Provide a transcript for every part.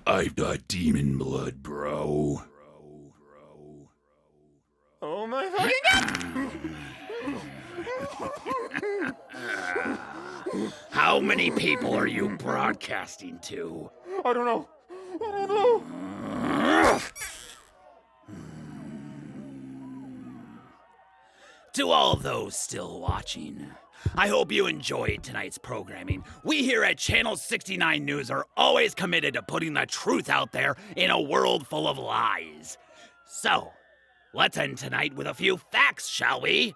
I've got demon blood, bro. Oh my fucking god! How many people are you broadcasting to? I don't know. To all those still watching, I hope you enjoyed tonight's programming. We here at Channel 69 News are always committed to putting the truth out there in a world full of lies. So, let's end tonight with a few facts, shall we?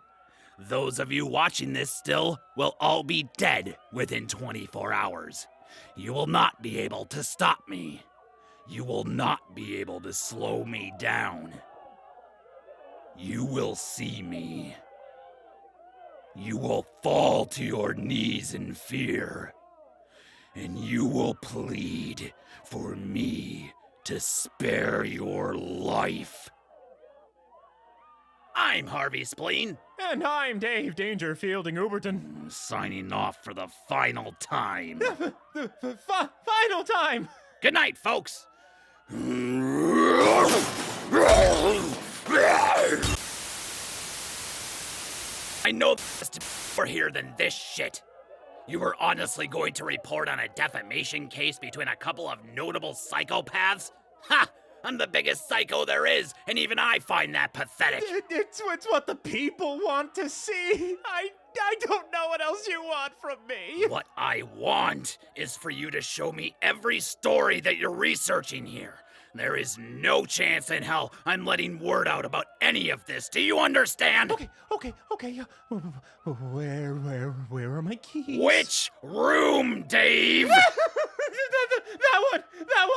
Those of you watching this still will all be dead within 24 hours. You will not be able to stop me. You will not be able to slow me down. You will see me. You will fall to your knees in fear, and you will plead for me to spare your life. I'm Harvey Spleen. And I'm Dave Dangerfielding Uberton. Signing off for the final time. The final time! Good night, folks. I know there's more here than this shit. You were honestly going to report on a defamation case between a couple of notable psychopaths? Ha! I'm the biggest psycho there is, and even I find that pathetic. It's what the people want to see. I don't know what else you want from me. What I want is for you to show me every story that you're researching here. There is no chance in hell I'm letting word out about any of this. Do you understand? Okay. Where are my keys? Which room, Dave? that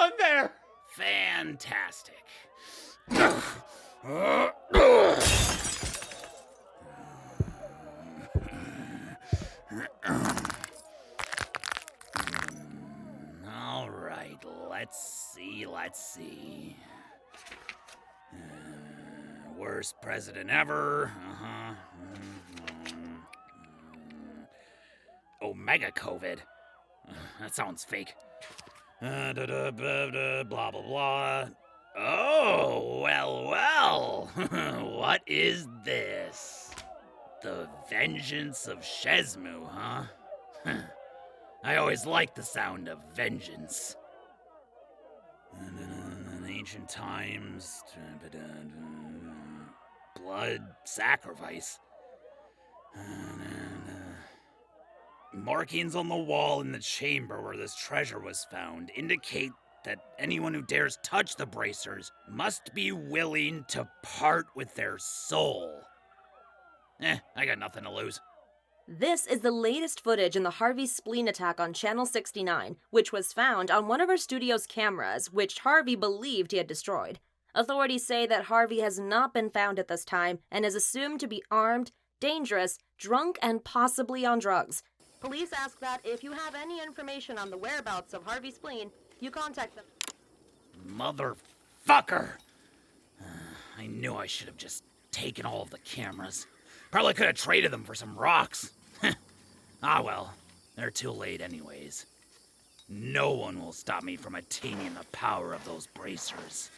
one there. Fantastic. All right, let's see. Worst president ever. Omega COVID. That sounds fake. Blah, blah, blah. Oh, well. What is this? The Vengeance of Shezmu, huh? I always liked the sound of vengeance. In ancient times, blood sacrifice. Markings on the wall in the chamber where this treasure was found indicate that anyone who dares touch the bracers must be willing to part with their soul. I got nothing to lose. This is the latest footage in the Harvey Spleen attack on Channel 69, which was found on one of our studio's cameras, which Harvey believed he had destroyed. Authorities say that Harvey has not been found at this time and is assumed to be armed, dangerous, drunk, and possibly on drugs. Police ask that if you have any information on the whereabouts of Harvey Spleen, you contact them. Motherfucker! I knew I should have just taken all of the cameras. Probably could have traded them for some rocks. Ah well, they're too late anyways. No one will stop me from attaining the power of those bracers.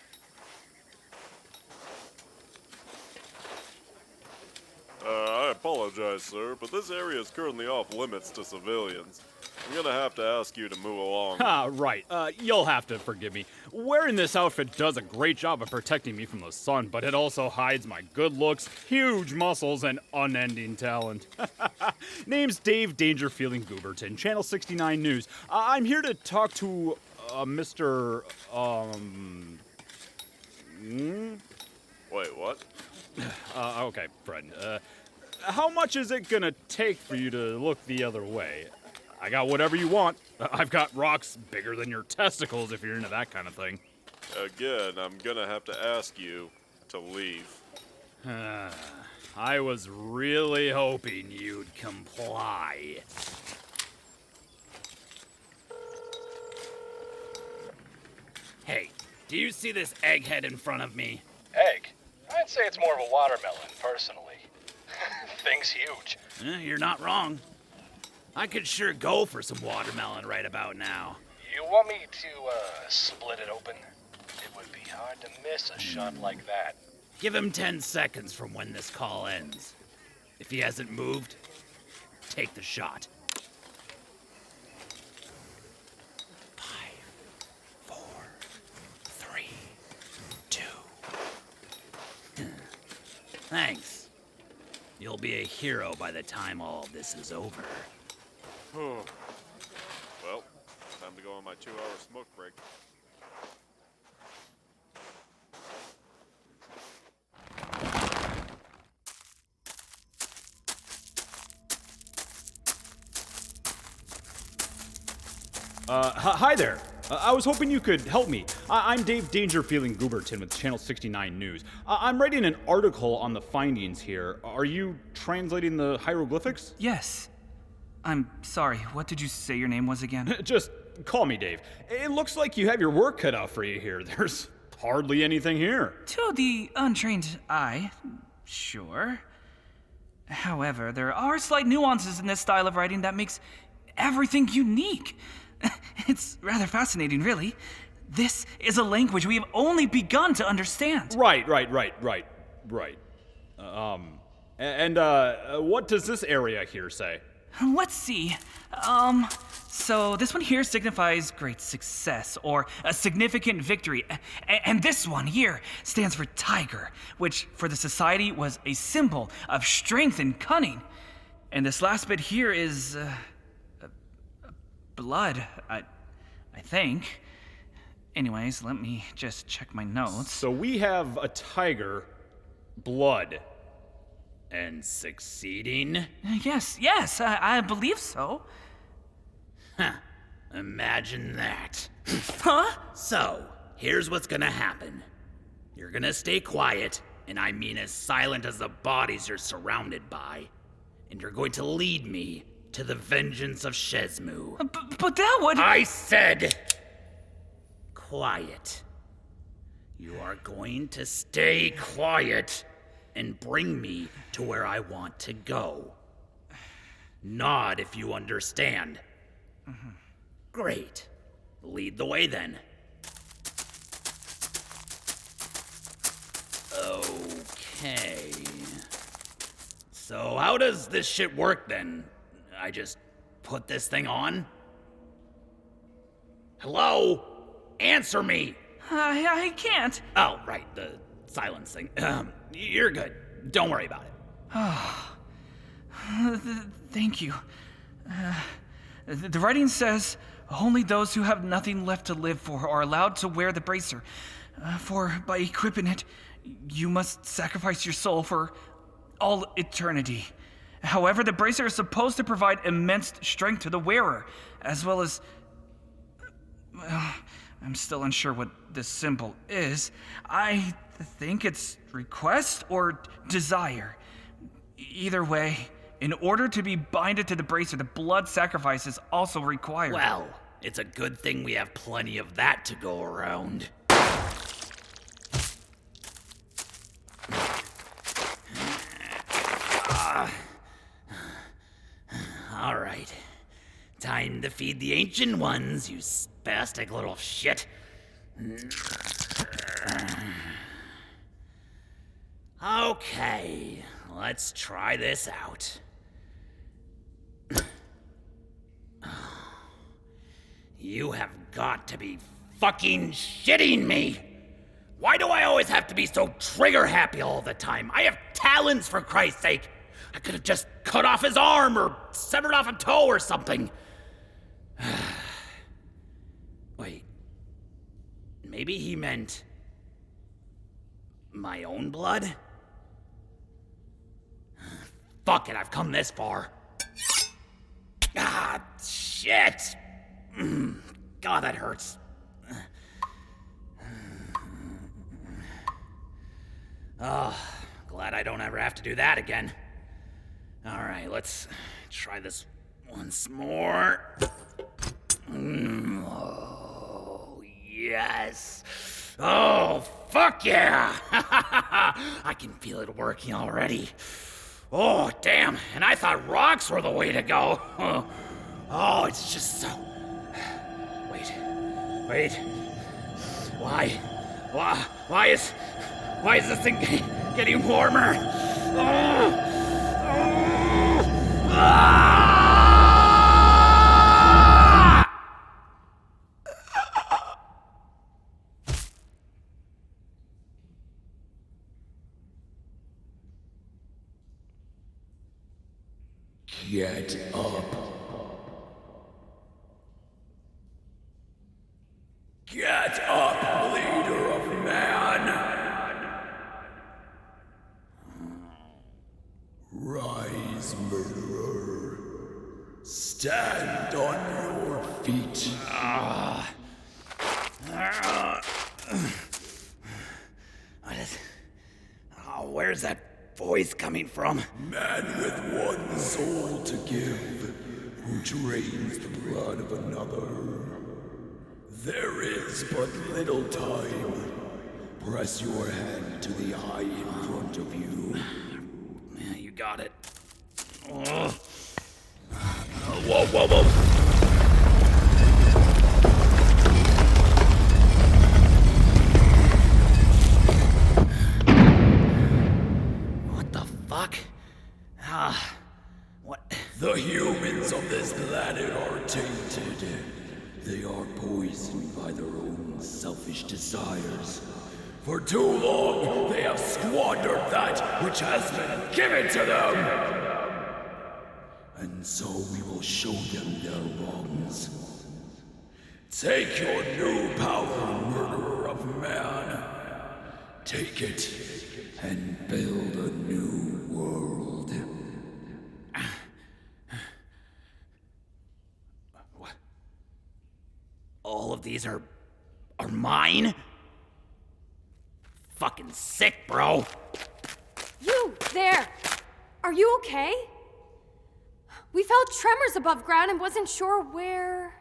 I apologize, sir, but this area is currently off limits to civilians. I'm gonna have to ask you to move along. Right. You'll have to forgive me. Wearing this outfit does a great job of protecting me from the sun, but it also hides my good looks, huge muscles, and unending talent. Name's Dave Dangerfielding Gooberton, Channel 69 News. I'm here to talk to, Mr. Wait, what? Okay, friend. How much is it gonna take for you to look the other way? I got whatever you want. I've got rocks bigger than your testicles if you're into that kind of thing. Again, I'm gonna have to ask you to leave. I was really hoping you'd comply. Hey, do you see this egghead in front of me? Egg? I'd say it's more of a watermelon, personally. Thing's huge. You're not wrong. I could sure go for some watermelon right about now. You want me to, split it open? It would be hard to miss a shot like that. Give him 10 seconds from when this call ends. If he hasn't moved, take the shot. 5, 4, 3, 2. Thanks. You'll be a hero by the time all this is over. Well, time to go on my 2-hour smoke break. Hi there. I was hoping you could help me. I'm Dave Dangerfeeling Gooberton with Channel 69 News. I'm writing an article on the findings here. Are you translating the hieroglyphics? Yes. I'm sorry, what did you say your name was again? Just call me Dave. It looks like you have your work cut out for you here. There's hardly anything here. To the untrained eye, sure. However, there are slight nuances in this style of writing that makes everything unique. It's rather fascinating, really. This is a language we have only begun to understand. Right. And what does this area here say? Let's see. So this one here signifies great success or a significant victory. And this one here stands for tiger, which for the society was a symbol of strength and cunning. And this last bit here is blood, I think. Anyways, let me just check my notes. So we have a tiger, blood, and succeeding? Yes, I believe so. Imagine that. Huh? So, here's what's gonna happen. You're gonna stay quiet, and I mean as silent as the bodies you're surrounded by. And you're going to lead me to the vengeance of Shezmu. But that would... I said... quiet. You are going to stay quiet and bring me to where I want to go. Nod if you understand. Great. Lead the way then. Okay. So how does this shit work then? I just put this thing on? Hello? Answer me! I can't. Oh, right, the silence thing. You're good. Don't worry about it. Thank you. The writing says, only those who have nothing left to live for are allowed to wear the bracer. For by equipping it, you must sacrifice your soul for all eternity. However, the bracer is supposed to provide immense strength to the wearer, as well as... Well, I'm still unsure what this symbol is. I think it's request or desire. Either way, in order to be binded to the bracer, the blood sacrifice is also required. Well, it's a good thing we have plenty of that to go around. All right. Time to feed the Ancient Ones, you spastic little shit. Okay, let's try this out. You have got to be fucking shitting me! Why do I always have to be so trigger happy all the time? I have talons, for Christ's sake! I could have just cut off his arm or severed off a toe or something. Wait. Maybe he meant my own blood? Fuck it, I've come this far. Ah, shit! God, that hurts. Oh, glad I don't ever have to do that again. All right, let's try this once more. Oh, yes. Oh, fuck yeah! I can feel it working already. Oh, damn, and I thought rocks were the way to go. Oh, it's just so... Wait. Wait. Why is this thing getting warmer? Get up. Get up, leader of man. Rise, murderer. Stand on your feet. Where's that voice coming from? Man with one soul to give, who drains the blood of another. There is but little time. Press your hand to the eye in front of you. Yeah, you got it. Whoa. What the fuck? What? The humans of this planet are tainted. They are poisoned by their own selfish desires. For too long, they have squandered that which has been given to them. And so we will show them their wrongs. Take your new power, murderer of man. Take it and build a new world. What? All of these are mine? Fucking sick, bro. You, there! Are you okay? We felt tremors above ground and wasn't sure where...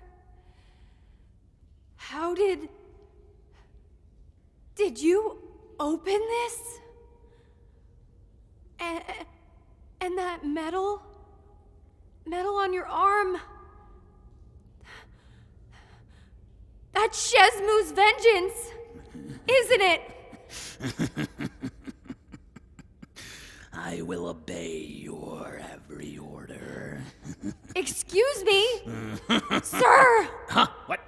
How did you open this? And that metal on your arm... That's Shesmu's vengeance, isn't it? I will obey your every order. Excuse me? Sir! Huh? What?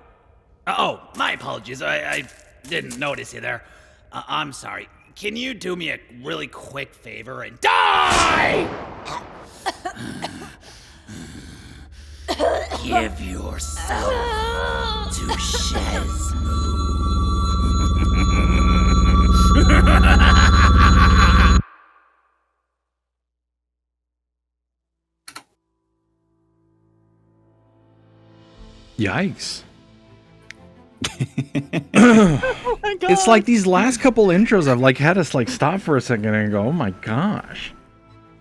Oh, my apologies. I didn't notice you there. I'm sorry. Can you do me a really quick favor and die? Give yourself to Shesmu. Yikes. Oh my God. It's like these last couple intros I've like had us like stop for a second and go, oh my gosh.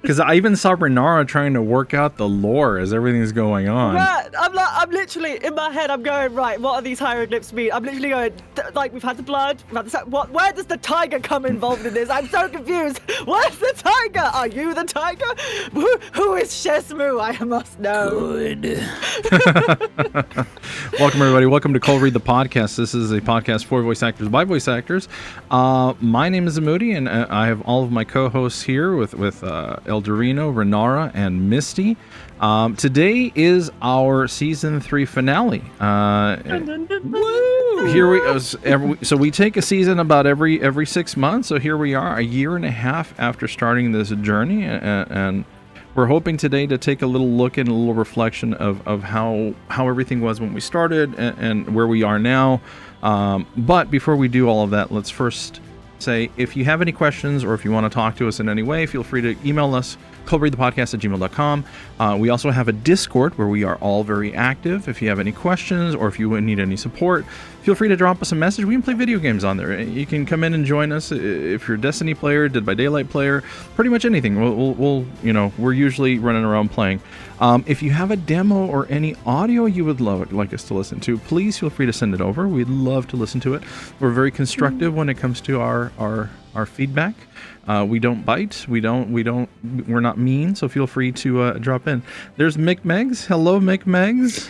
Because I even saw Renara trying to work out the lore as everything's going on. Right, I'm literally in my head. I'm going, right. What are these hieroglyphs mean? I'm literally going like we've had the blood. We've had the what? Where does the tiger come involved in this? I'm so confused. Where's the tiger? Are you the tiger? Who is Shesmu? I must know. Good. Welcome everybody. Welcome to Cold Read the Podcast. This is a podcast for voice actors by voice actors. My name is Zamoody, and I have all of my co-hosts here with Eldurrino, Renara, and Misty. Today is our season 3 finale. Here so we take a season about every 6 months. So here we are, a year and a half after starting this journey, and we're hoping today to take a little look and a little reflection of how everything was when we started and where we are now. But before we do all of that, let's first say, if you have any questions or if you want to talk to us in any way, feel free to email us, ColdReadthePodcast@gmail.com. We also have a Discord where we are all very active. If you have any questions or if you need any support, feel free to drop us a message. We can play video games on there. You can come in and join us if you're a Destiny player, Dead by Daylight player, pretty much anything. We're usually running around playing. If you have a demo or any audio you would like us to listen to, please feel free to send it over. We'd love to listen to it. We're very constructive when it comes to our feedback. We don't bite. We're not mean. So feel free to drop in. There's Mick Meggs. Hello, Mick Meggs.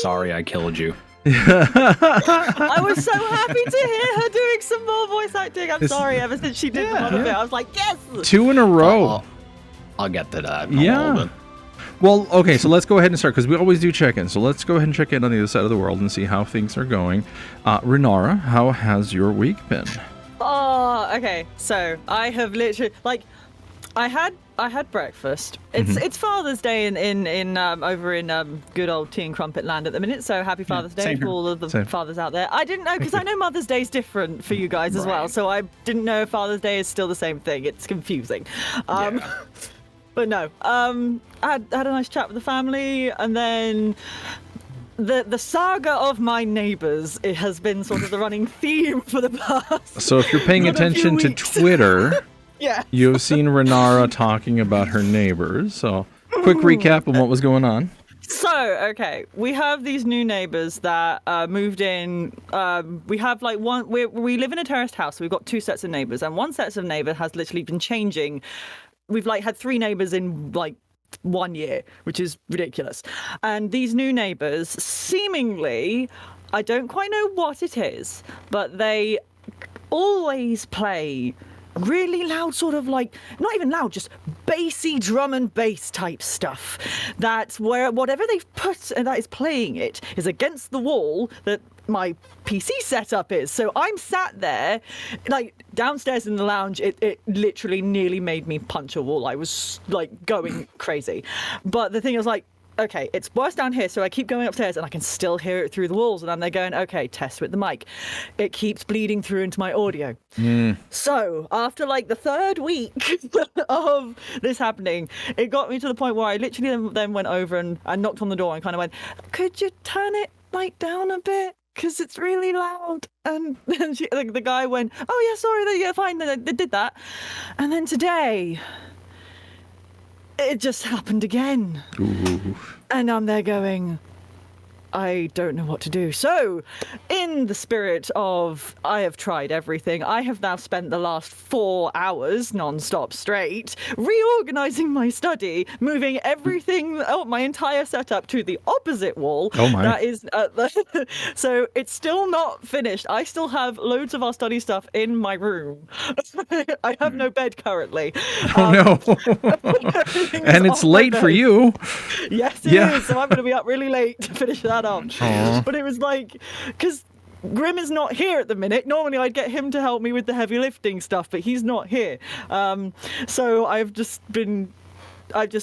Sorry, I killed you. I was so happy to hear her doing some more voice acting. I'm sorry, ever since she did one of it, I was like, yes! 2 in a row. I'll get to that. Yeah. Well, okay, so let's go ahead and start, because we always do check-in. So let's go ahead and check in on the other side of the world and see how things are going. Renara, how has your week been? Oh, okay. So I have literally, like, I had breakfast. It's Father's Day in over in good old Tea and Crumpet Land at the minute. So happy Father's Day to all of the fathers out there. I didn't know, because I know Mother's Day is different for you guys as well. So I didn't know if Father's Day is still the same thing. It's confusing. But no, I had a nice chat with the family, and then the saga of my neighbours, it has been sort of the running theme for the past. So if you're paying attention to Twitter, you've seen Renara talking about her neighbors. So quick recap of what was going on. So, okay, we have these new neighbours that moved in. We have like we live in a terraced house, so we've got 2 sets of neighbours, and one set of neighbours has literally been changing. We've like had 3 neighbours in like 1 year, which is ridiculous. And these new neighbours, seemingly, I don't quite know what it is, but they always play really loud, sort of like, not even loud, just bassy drum and bass type stuff. That's where whatever they've put that is playing it is against the wall that my PC setup is. So I'm sat there, like downstairs in the lounge, it literally nearly made me punch a wall. I was like going crazy. But the thing is, like, okay, it's worse down here, so I keep going upstairs and I can still hear it through the walls, and I'm there going, okay, test with the mic. It keeps bleeding through into my audio. So after like the 3rd week of this happening, it got me to the point where I literally then went over and I knocked on the door and kind of went, could you turn it like down a bit? Because it's really loud. And then the guy went, oh yeah, sorry, yeah, fine, they did that. And then today, it just happened again. Ooh. And I'm there going, I don't know what to do. So, in the spirit of I have tried everything, I have now spent the last 4 hours non-stop straight reorganizing my study, moving everything, my entire setup to the opposite wall. Oh my. That is, so it's still not finished. I still have loads of our study stuff in my room. I have no bed currently. Oh no. And it's late for you. Yes, it is. So I'm going to be up really late to finish that up. Aww. But it was like, because Grim is not here at the minute. Normally I'd get him to help me with the heavy lifting stuff, but he's not here. So I just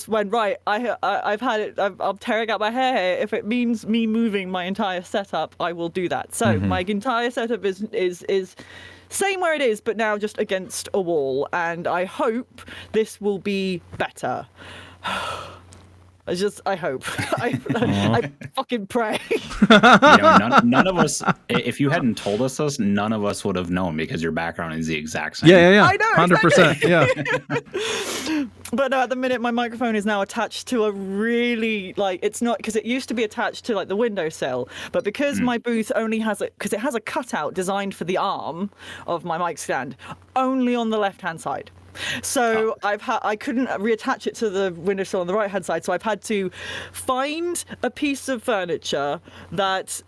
went, right, I've had it, I'm tearing out my hair here. If it means me moving my entire setup, I will do that. So my entire setup is same where it is, but now just against a wall. And I hope this will be better. I hope. I fucking pray. None of us, if you hadn't told us this, none of us would have known, because your background is the exact same. Yeah. I know, 100%. Yeah. But no, at the minute, my microphone is now attached to a really, like, it's not, because it used to be attached to, like, the windowsill. But because my booth only has because it has a cutout designed for the arm of my mic stand, only on the left-hand side. So I couldn't reattach it to the windowsill on the right hand side, so I've had to find a piece of furniture that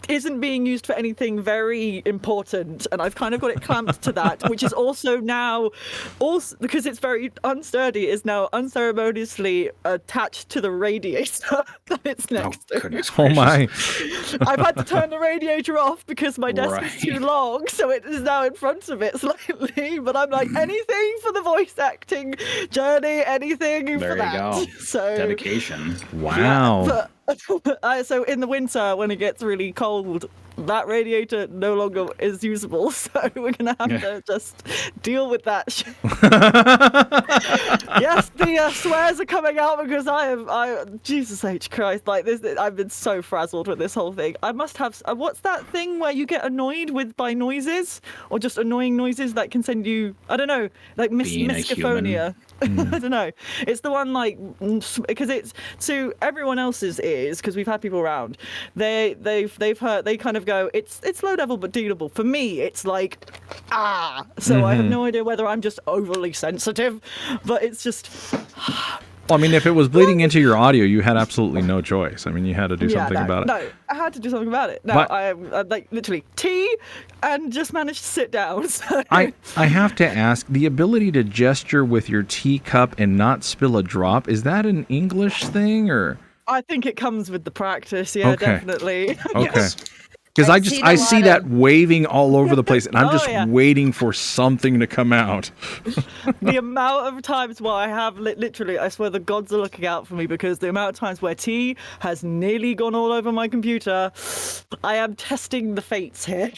isn't being used for anything very important, and I've kind of got it clamped to that, which is also because it's very unsteady, is now unceremoniously attached to the radiator that it's next to. Oh my. I've had to turn the radiator off because my desk is too long, so it is now in front of it slightly, but I'm like, anything for the voice acting journey, anything for that. There you go. So, dedication. Wow. Yeah, so in the winter, when it gets really cold, that radiator no longer is usable, so we're gonna have to just deal with that. Yes, the swears are coming out because Jesus H Christ, like this, I've been so frazzled with this whole thing. I must have, what's that thing where you get annoyed by noises, or just annoying noises that can send you, I don't know, like miscophonia. I don't know. It's the one, like, because it's to everyone else's ears, because we've had people around. They've heard. They kind of go, it's low level but dealable. For me, it's like, So I have no idea whether I'm just overly sensitive, but it's just Well, I mean, if it was bleeding into your audio, you had absolutely no choice. I mean, you had to do something about it. No, I had to do something about it. No, But- I'm like literally tea and just managed to sit down. So. I have to ask, the ability to gesture with your teacup and not spill a drop, is that an English thing or? I think it comes with the practice. Yeah, Okay. definitely. Okay. Because I see that waving all over the place, and I'm just waiting for something to come out. The amount of times where I have literally, I swear the gods are looking out for me, because the amount of times where tea has nearly gone all over my computer, I am testing the fates here.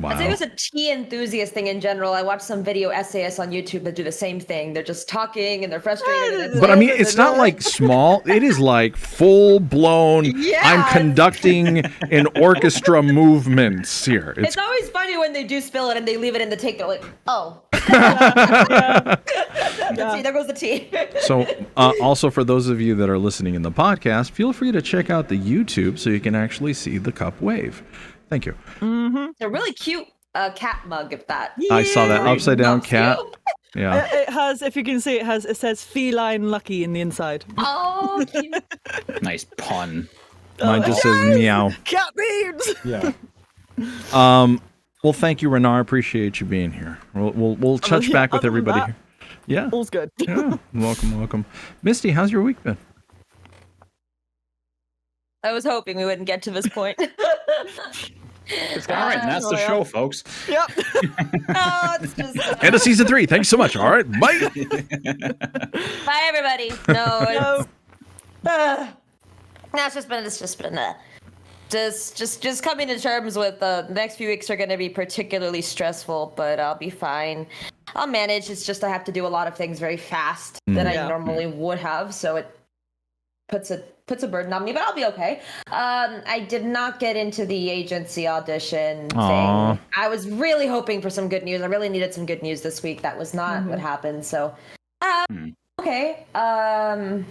I think it's a tea enthusiast thing in general. I watched some video essayists on YouTube that do the same thing. They're just talking and they're frustrated. And But I mean, it's not like small. It is like full blown. I'm conducting an orchestra movements here. It's always funny when they do spill it and they leave it in the tank. They're like, oh. See, there goes the tea. So, also for those of you that are listening in the podcast, feel free to check out the YouTube so you can actually see the cup wave. Thank you. It's a really cute cat mug, if that. I saw that upside down cat. Yeah. It has, if you can see, it says feline lucky in the inside. Oh, cute. Nice pun. Mine just says meow. Cat memes. Yeah. Well, thank you, Renara. Appreciate you being here. We'll touch back with other than everybody that, here. Yeah. All's good. Yeah. Welcome. Misty, how's your week been? I was hoping we wouldn't get to this point. All right, and that's the show, folks. Yep. It's just, End of season 3. Thanks so much. All right. Bye. bye, everybody. No, it's just coming to terms with the next few weeks are going to be particularly stressful, but I'll be fine. I'll manage. It's just I have to do a lot of things very fast that I normally would have, so it puts a burden on me, but I'll be okay. I did not get into the agency audition thing. I was really hoping for some good news. I really needed some good news this week. That was not what happened. So, okay. I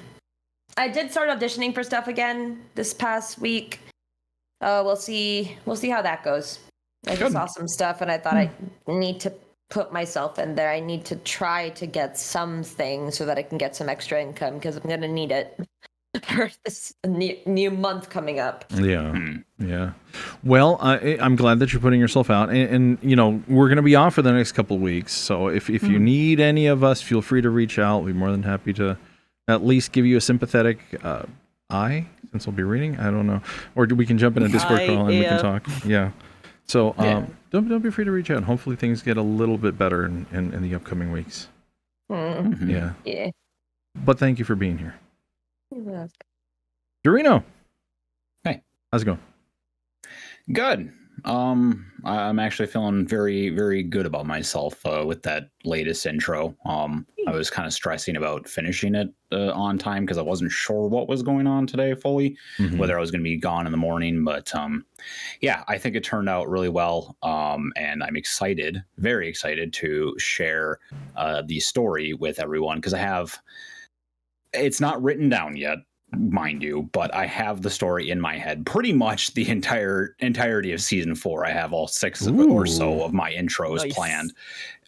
did start auditioning for stuff again this past week. We'll see how that goes. I just saw some stuff, and I thought I need to put myself in there. I need to try to get something so that I can get some extra income, because I'm gonna need it for this new month coming up. Yeah. Well, I'm glad that you're putting yourself out, and you know, we're going to be off for the next couple of weeks. So if you need any of us, feel free to reach out. We'll be more than happy to at least give you a sympathetic eye, since we'll be reading. I don't know, or we can jump in a Discord call and we can talk. Yeah. So don't be afraid to reach out. Hopefully things get a little bit better in the upcoming weeks. Yeah. But thank you for being here. Eldurrino. Hey. How's it going? Good. I'm actually feeling very, very good about myself with that latest intro. I was kind of stressing about finishing it on time because I wasn't sure what was going on today fully, whether I was going to be gone in the morning. But yeah, I think it turned out really well. And I'm excited, very excited to share the story with everyone, because it's not written down yet, mind you, but I have the story in my head pretty much the entirety of season 4. I have all 6 or so of my intros planned,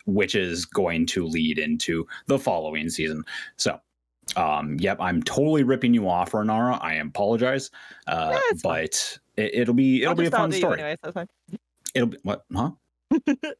which is going to lead into the following season. So, yep, I'm totally ripping you off, Renara. I apologize, but it'll be a fun story. Anyway, so fine. It'll be what? Huh?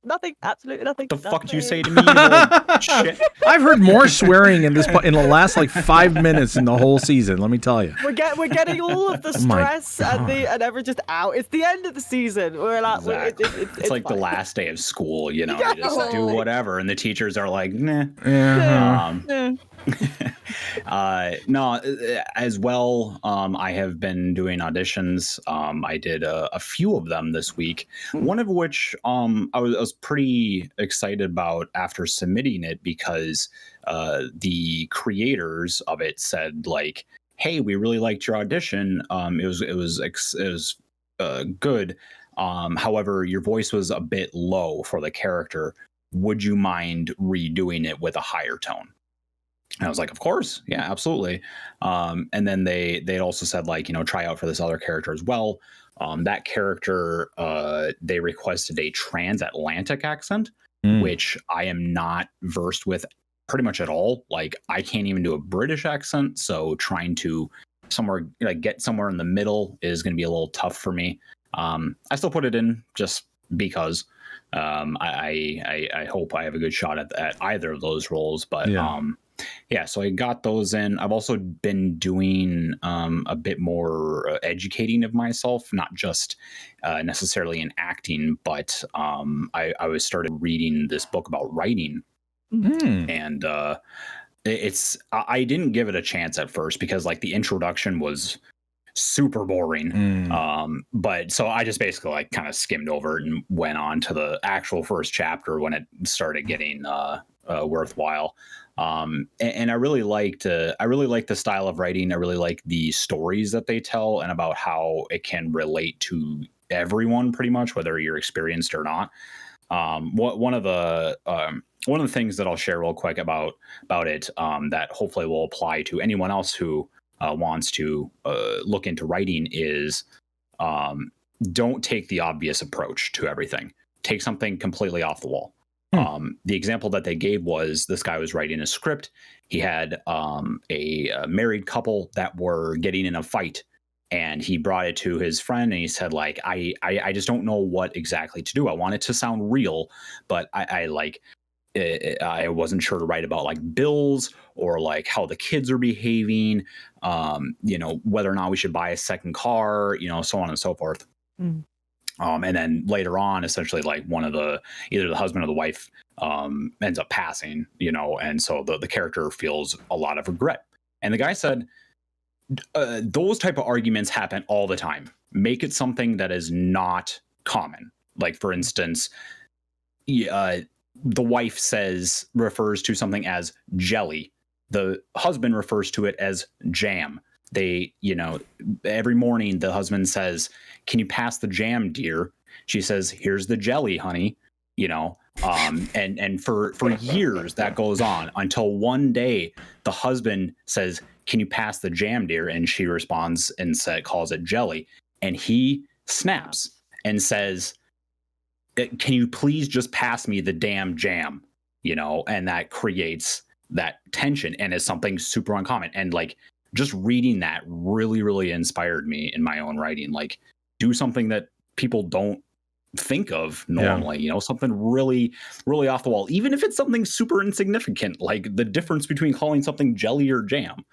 Nothing. Absolutely nothing. The fuck did you say to me? You old shit? I've heard more swearing in the last like 5 minutes in the whole season. Let me tell you. We're getting all of the stress and everything just out. It's the end of the season. We're like, exactly. It's like fine. The last day of school. You know, you just do whatever, and the teachers are like, nah. No, as well, I have been doing auditions. I did a few of them this week, one of which I was pretty excited about after submitting it, because the creators of it said, like, hey, we really liked your audition. It was good. However, your voice was a bit low for the character. Would you mind redoing it with a higher tone? And I was like, of course. Yeah, absolutely. And then they also said, like, you know, try out for this other character as well. That character, they requested a transatlantic accent, which I am not versed with pretty much at all. Like I can't even do a British accent, so trying to get somewhere in the middle is going to be a little tough for me. I still put it in just because I hope I have a good shot at either of those roles. But so I got those in. I've also been doing a bit more educating of myself, not just necessarily in acting, but I was started reading this book about writing. And I didn't give it a chance at first because like the introduction was super boring. But so I just basically like kind of skimmed over it and went on to the actual first chapter when it started getting worthwhile. And I really liked the style of writing. I really like the stories that they tell and about how it can relate to everyone pretty much, whether you're experienced or not. One of the things that I'll share real quick about it that hopefully will apply to anyone else who wants to look into writing is don't take the obvious approach to everything. Take something completely off the wall. The example that they gave was this guy was writing a script. He had a married couple that were getting in a fight, and he brought it to his friend and he said, like, I just don't know what exactly to do. I want it to sound real, but I wasn't sure to write about like bills or like how the kids are behaving, whether or not we should buy a second car, so on and so forth. And then later on, essentially like either the husband or the wife ends up passing, and so the character feels a lot of regret. And the guy said, those type of arguments happen all the time. Make it something that is not common. Like for instance, the wife refers to something as jelly. The husband refers to it as jam. They, every morning the husband says, "Can you pass the jam, dear?" She says, "Here's the jelly, honey." And for years that goes on until one day the husband says, "Can you pass the jam, dear?" And she responds and calls it jelly. And he snaps and says, "Can you please just pass me the damn jam?" And that creates that tension and is something super uncommon. And like just reading that really, really inspired me in my own writing. Like do something that people don't think of normally, something really, really off the wall, even if it's something super insignificant, like the difference between calling something jelly or jam.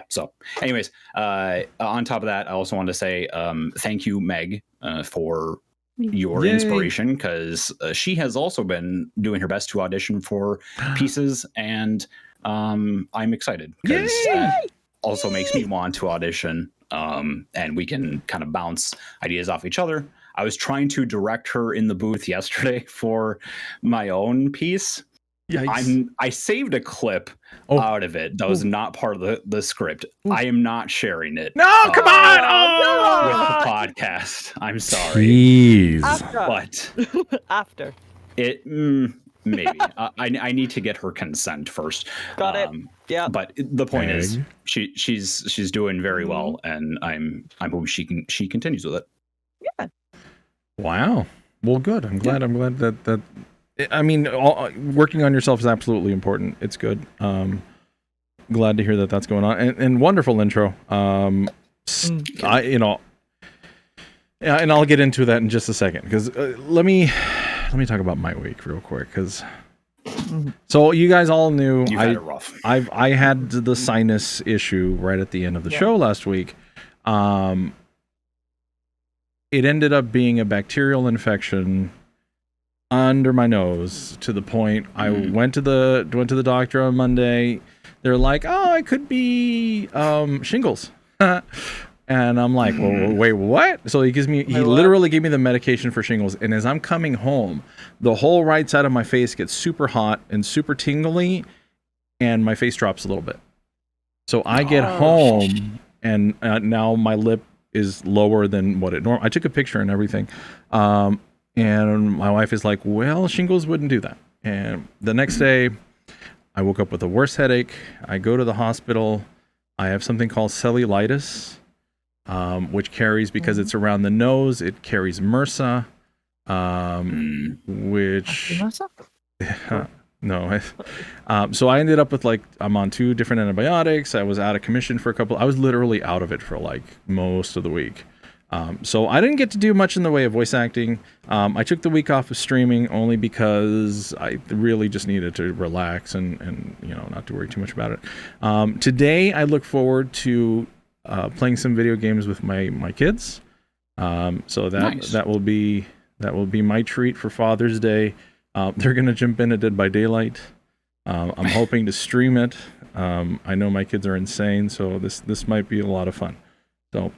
So anyways, on top of that, I also wanted to say thank you, Meg, for your inspiration, because she has also been doing her best to audition for pieces, and I'm excited because that also makes me want to audition, and we can kind of bounce ideas off each other. I was trying to direct her in the booth yesterday for my own piece. I saved a clip out of it that was not part of the script. I am not sharing it. No, come on! With the podcast. I'm sorry. Jeez. After. It maybe. I need to get her consent first. Got it. Yeah. But the point is, she's doing very well, and I'm hoping she continues with it. Yeah. Wow. Well, good. I'm glad that. I mean, working on yourself is absolutely important. It's good. Glad to hear that that's going on, and wonderful intro. And I'll get into that in just a second, because let me talk about my week real quick, because so you guys all knew had it rough. I had the sinus issue right at the end of the show last week. It ended up being a bacterial infection under my nose, to the point I went to the doctor on Monday. They're like, "Oh, it could be shingles." And I'm like, "Well, wait, what?" So he literally gave me the medication for shingles, and as I'm coming home, the whole right side of my face gets super hot and super tingly, and my face drops a little bit. So I get home, and now my lip is lower than what it normally. I took a picture and everything. And my wife is like, "Well, shingles wouldn't do that." And the next day, I woke up with a worse headache. I go to the hospital. I have something called cellulitis, which carries, because it's around the nose, it carries MRSA, which No. So I ended up with I'm on 2 different antibiotics. I was out of commission for a couple. I was literally out of it for most of the week. So I didn't get to do much in the way of voice acting. I took the week off of streaming only because I really just needed to relax and not to worry too much about it. Today I look forward to playing some video games with my kids. So that will be my treat for Father's Day. They're gonna jump in at Dead by Daylight. I'm hoping to stream it. I know my kids are insane, so this might be a lot of fun. So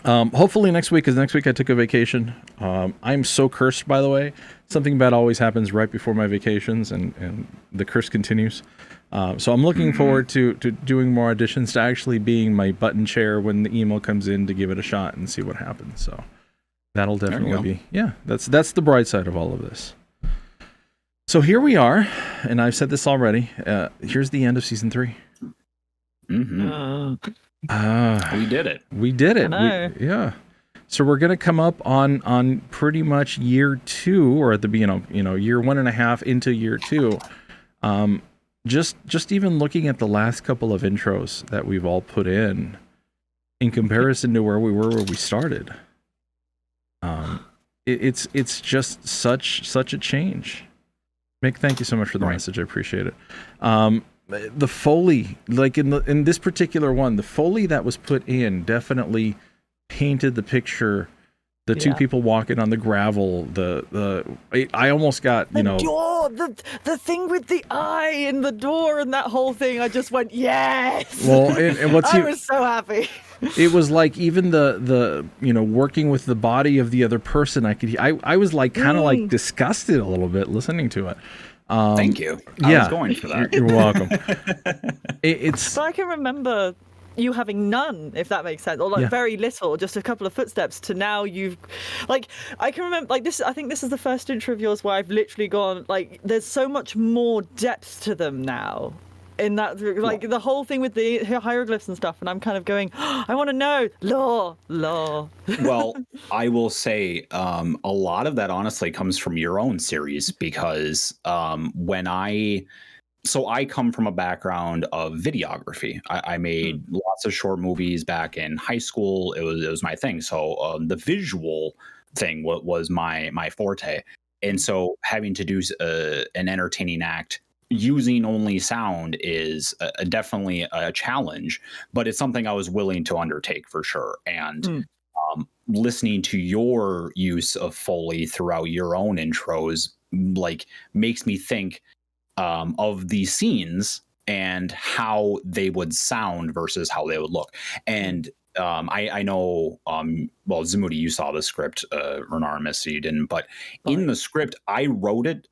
hopefully next week, because next week I took a vacation. I'm so cursed, by the way. Something bad always happens right before my vacations, and the curse continues. So I'm looking forward to doing more auditions, to actually being my button chair when the email comes in to give it a shot and see what happens. So that'll definitely be, that's the bright side of all of this. So here we are, and I've said this already. Here's the end of season 3. Mm-hmm. We did it. We did it. I know. So we're gonna come up on pretty much year 2, or at the beginning, year 1.5 into year 2. Just even looking at the last couple of intros that we've all put in comparison to where we were when we started. It's just such a change. Mick, thank you so much for the message. I appreciate it. The Foley, in this particular one, the Foley that was put in definitely painted the picture. The 2 people walking on the gravel. I almost got door, the thing with the eye in the door and that whole thing. I just went yes. Well, and I was so happy. It was like even the working with the body of the other person. I was kind of disgusted a little bit listening to it. Thank you. I was going for that. You're welcome. So I can remember you having none, if that makes sense, or very little, just a couple of footsteps, to now you've I can remember this. I think this is the first intro of yours where I've literally gone there's so much more depth to them now. In that, the whole thing with the hieroglyphs and stuff, and I'm kind of going, I want to know law. Well, I will say a lot of that honestly comes from your own series, because So I come from a background of videography. I made lots of short movies back in high school. It was my thing. So the visual thing was my forte. And so having to do an entertaining act using only sound is definitely a challenge, but it's something I was willing to undertake for sure. And listening to your use of Foley throughout your own intros makes me think of these scenes and how they would sound versus how they would look. And I know, Zamoody, you saw the script, Renara, Misty didn't, but in the script, I wrote it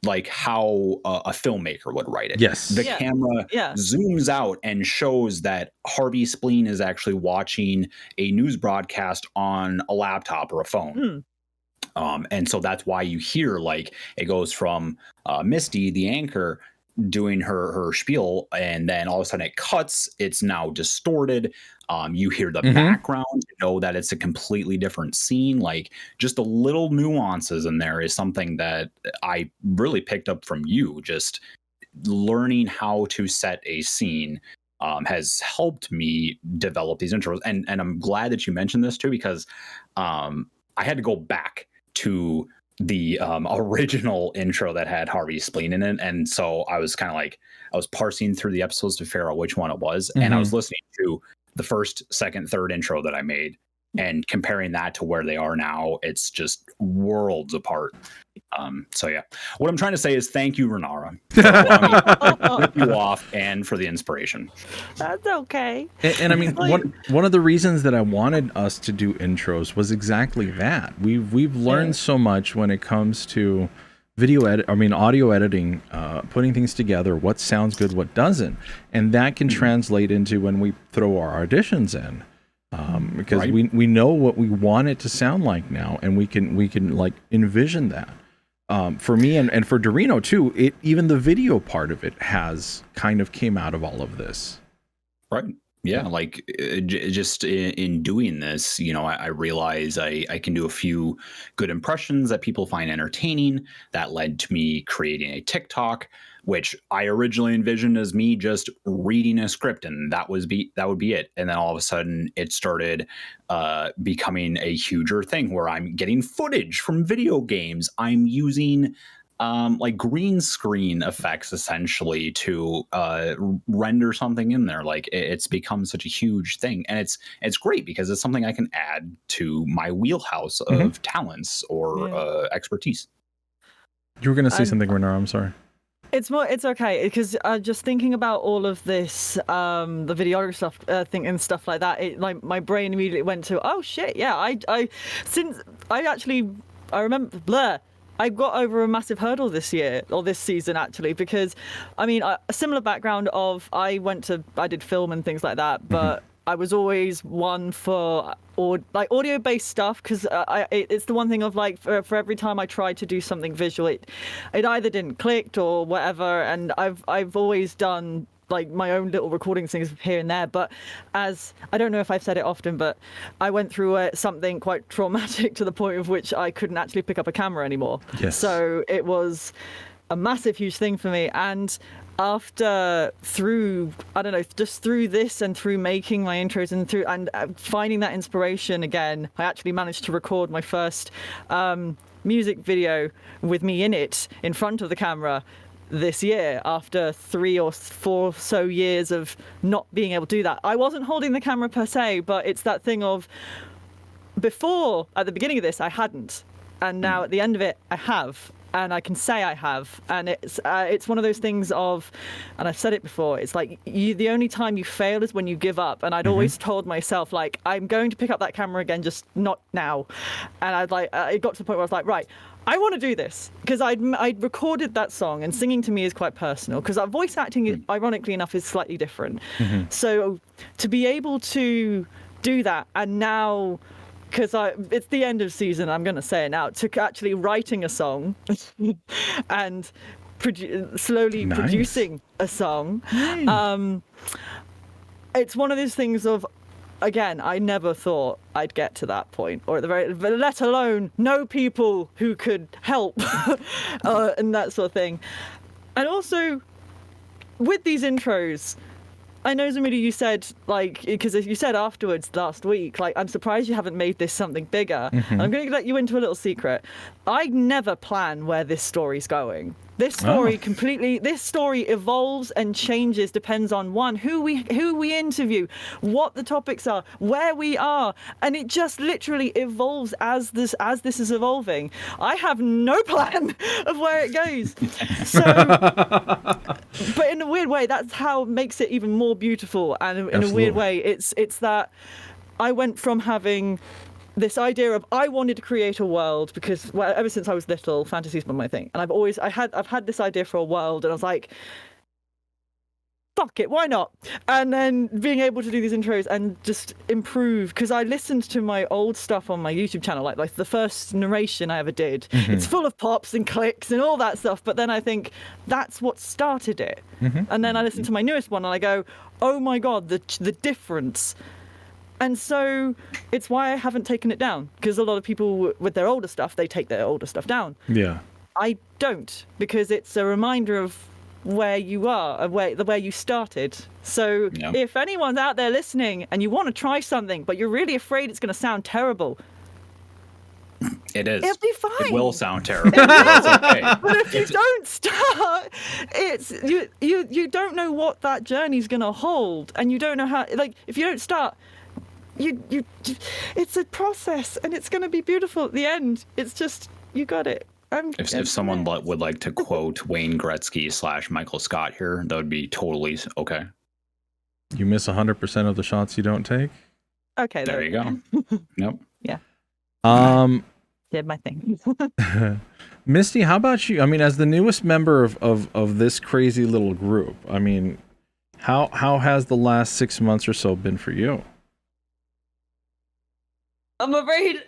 like how a filmmaker would write it. Yes. The camera zooms out and shows that Harvey Spleen is actually watching a news broadcast on a laptop or a phone. And so that's why you hear it goes from Misty, the anchor, doing her spiel, and then all of a sudden it cuts. It's now distorted. You hear the background, you know that it's a completely different scene. Just a little nuances in there is something that I really picked up from you. Just learning how to set a scene has helped me develop these intros. And I'm glad that you mentioned this too, because I had to go back to the original intro that had Harvey Spleen in it, and so I was kind of I was parsing through the episodes to figure out which one it was, and I was listening to the first, second, third intro that I made and comparing that to where they are now. It's just worlds apart. So yeah, what I'm trying to say is thank you, Renara, for rip you off and for the inspiration. That's okay. And I mean, one of the reasons that I wanted us to do intros was exactly that. We've learned so much when it comes to audio editing, putting things together, what sounds good, what doesn't, and that can translate into when we throw our auditions in. Because we know what we want it to sound like now, and we can envision that. For me and for Eldurrino too, even the video part of it has kind of came out of all of this. Right. Yeah, like just in doing this, I realize I can do a few good impressions that people find entertaining. That led to me creating a TikTok, which I originally envisioned as me just reading a script, and that would be it. And then all of a sudden, it started becoming a huger thing where I'm getting footage from video games. I'm using like green screen effects essentially to render something in there. Like it's become such a huge thing, and it's great because it's something I can add to my wheelhouse of talents or expertise. You were going to say something, Renara. I'm sorry. It's okay because just thinking about all of this, the videography stuff, thing and stuff like that. Like my brain immediately went to, oh shit, yeah. I remember. I got over a massive hurdle this season actually, because I mean a similar background of I did film and things like that, but I was always one for audio based stuff because it's the one thing of like for every time I tried to do something visual, it either didn't click or whatever, and I've always done like my own little recording things here and there. But as I don't know if I've said it often, but I went through something quite traumatic to the point of which I couldn't actually pick up a camera anymore. Yes. So it was a massive, huge thing for me. And through this and through making my intros and finding that inspiration again, I actually managed to record my first music video with me in it in front of the camera this year after 3 or 4 so years of not being able to do that. I wasn't holding the camera per se, but it's that thing of before, at the beginning of this, I hadn't, and now at the end of it, I have, and I can say I have, and it's one of those things of, and I've said it before, it's like the only time you fail is when you give up, and I'd always told myself like I'm going to pick up that camera again, just not now, and it got to the point where I was like, right, I want to do this because I'd recorded that song, and singing to me is quite personal because our voice acting, ironically enough, is slightly different. So to be able to do that, and now, because it's the end of season, I'm going to say it now, to actually writing a song and slowly producing a song, it's one of those things of, again, I never thought I'd get to that point, or let alone know people who could help and that sort of thing. And also, with these intros, I know, Zamoody, you said, like, because you said afterwards last week, like, I'm surprised you haven't made this something bigger. And I'm going to let you into a little secret. I never plan where this story's going. This story this story evolves and changes, depends on who we interview, what the topics are, where we are, and it just literally evolves as this is evolving. I have no plan of where it goes. So, but in a weird way, that's how it makes it even more beautiful. And in a weird way, it's that I went from having this idea of I wanted to create a world because ever since I was little, fantasy's been my thing, and I've had this idea for a world, and I was like, fuck it, why not? And then being able to do these intros and just improve, because I listened to my old stuff on my YouTube channel, like the first narration I ever did. It's full of pops and clicks and all that stuff, but then I think that's what started it. And then I listen to my newest one and I go, oh my god, the difference. And so it's why I haven't taken it down, because a lot of people with their older stuff, they take their older stuff down. Yeah. I don't, because it's a reminder of where you are, where you started. So if anyone's out there listening and you want to try something, but you're really afraid it's going to sound terrible, it is. It'll be fine. It will sound terrible. It's okay. But if you don't start, it's you don't know what that journey's going to hold, and you don't know how. Like if you don't start. It's a process, and it's going to be beautiful at the end. It's just, you got it. If someone would like to quote Wayne Gretzky / Michael Scott here, that would be totally okay. You miss 100% of the shots you don't take? Okay, there you go. Nope. Yeah. Did my thing. Misty, how about you? I mean, as the newest member of this crazy little group, I mean, how has the last 6 months or so been for you? I'm afraid,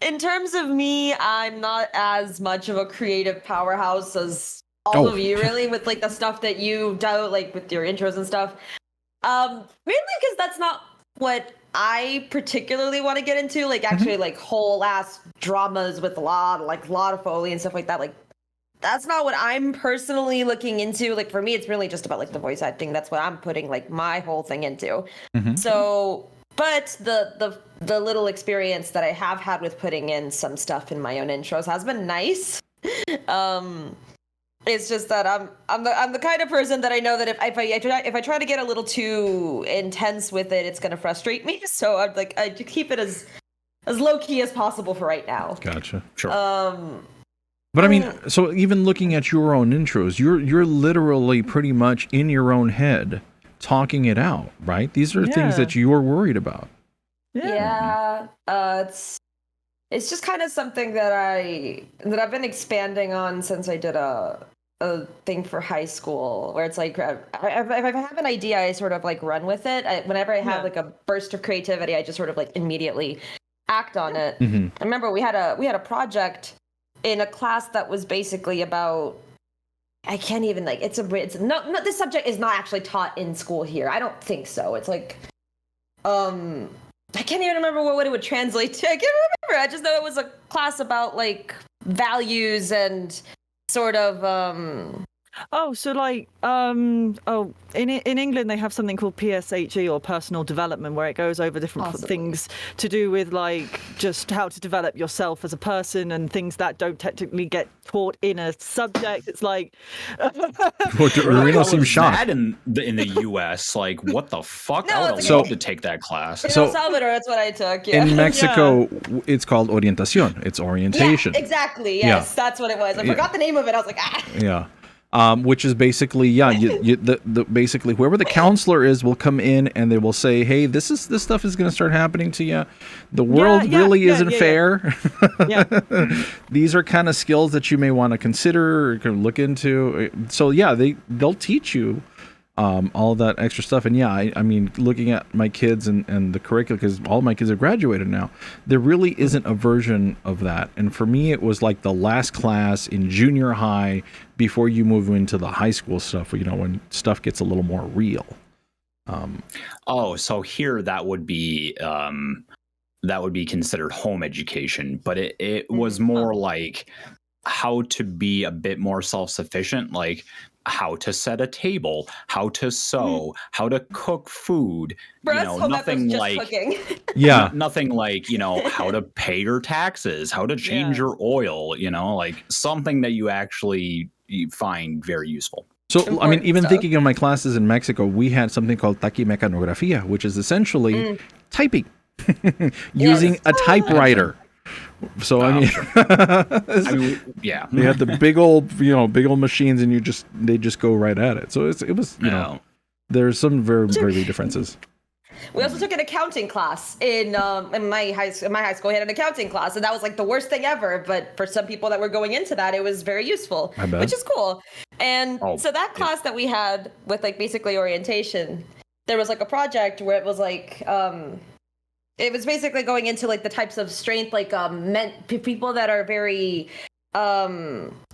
in terms of me, I'm not as much of a creative powerhouse as all of you, really, with like the stuff that you do, like with your intros and stuff. Mainly because that's not what I particularly want to get into. Like, actually, like whole ass dramas with a lot of Foley and stuff like that. Like, that's not what I'm personally looking into. Like, for me, it's really just about like the voice acting. That's what I'm putting like my whole thing into. So, but the little experience that I have had with putting in some stuff in my own intros has been nice. It's just that I'm the kind of person that I know that if I try to get a little too intense with it, it's gonna frustrate me. So I'm like, I keep it as low key as possible for right now. Gotcha. Sure. But I mean, so even looking at your own intros, you're literally pretty much in your own head talking it out, right? These are things that you're worried about. Yeah. It's just kind of something that I've been expanding on since I did a thing for high school, where it's like if I have an idea, I sort of like run with it. Whenever I have like a burst of creativity, I just sort of like immediately act on it. I remember we had a project in a class that was basically about, I can't even like, it's no, this subject is not actually taught in school here. I don't think so. It's like, I can't even remember what it would translate to. I can't remember. I just know it was a class about like values and sort of so like in England they have something called PSHE, or personal development, where it goes over different things to do with like just how to develop yourself as a person and things that don't technically get taught in a subject. It's like Eldurrino seems shocked. That in the US, like what the fuck? I would so- love to take that class. in El Salvador, that's what I took. Yeah. In Mexico, it's called orientación. It's orientation. Yeah, exactly. Yes, that's what it was. I forgot the name of it. I was like, Yeah. Which is basically, basically whoever the counselor is will come in and they will say, hey, this stuff is going to start happening to you. The world really isn't fair. These are kind of skills that you may want to consider or look into. So they'll teach you all that extra stuff. And I mean, looking at my kids and the curriculum, because all my kids have graduated now, there really isn't a version of that. And for me, it was like the last class in junior high before you move into the high school stuff, when stuff gets a little more real. So here that would be considered home education, but it was more like how to be a bit more self-sufficient, like how to set a table, how to sew, how to cook food. Nothing like nothing like how to pay your taxes, how to change your oil. Like something that you actually find very useful. So, I mean, even thinking of my classes in Mexico, we had something called taquimecanografía, which is essentially typing using a typewriter. So I mean, they had the big old machines, and they just go right at it. So it was there's some very very big differences. We also took an accounting class in my high school. We had an accounting class, and that was like the worst thing ever. But for some people that were going into that, it was very useful, which is cool. And so that class that we had with like basically orientation, there was like a project where it was like it was basically going into like the types of strength, like people that are very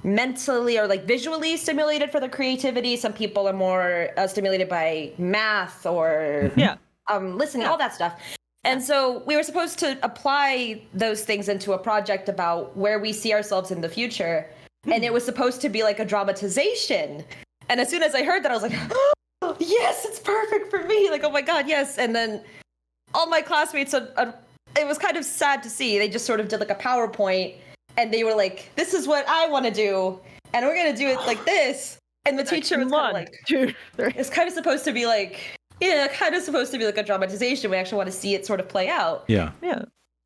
mentally or like visually stimulated for their creativity. Some people are more stimulated by math or listening, all that stuff. And so we were supposed to apply those things into a project about where we see ourselves in the future. And it was supposed to be like a dramatization. And as soon as I heard that, I was like, oh, yes, it's perfect for me. Like, oh my God, yes. And then all my classmates, it was kind of sad to see. They just sort of did like a PowerPoint, and they were like, this is what I want to do, and we're going to do it like this. And the teacher was kind of like, it's kind of supposed to be like, kind of supposed to be like a dramatization. We actually want to see it sort of play out. Yeah.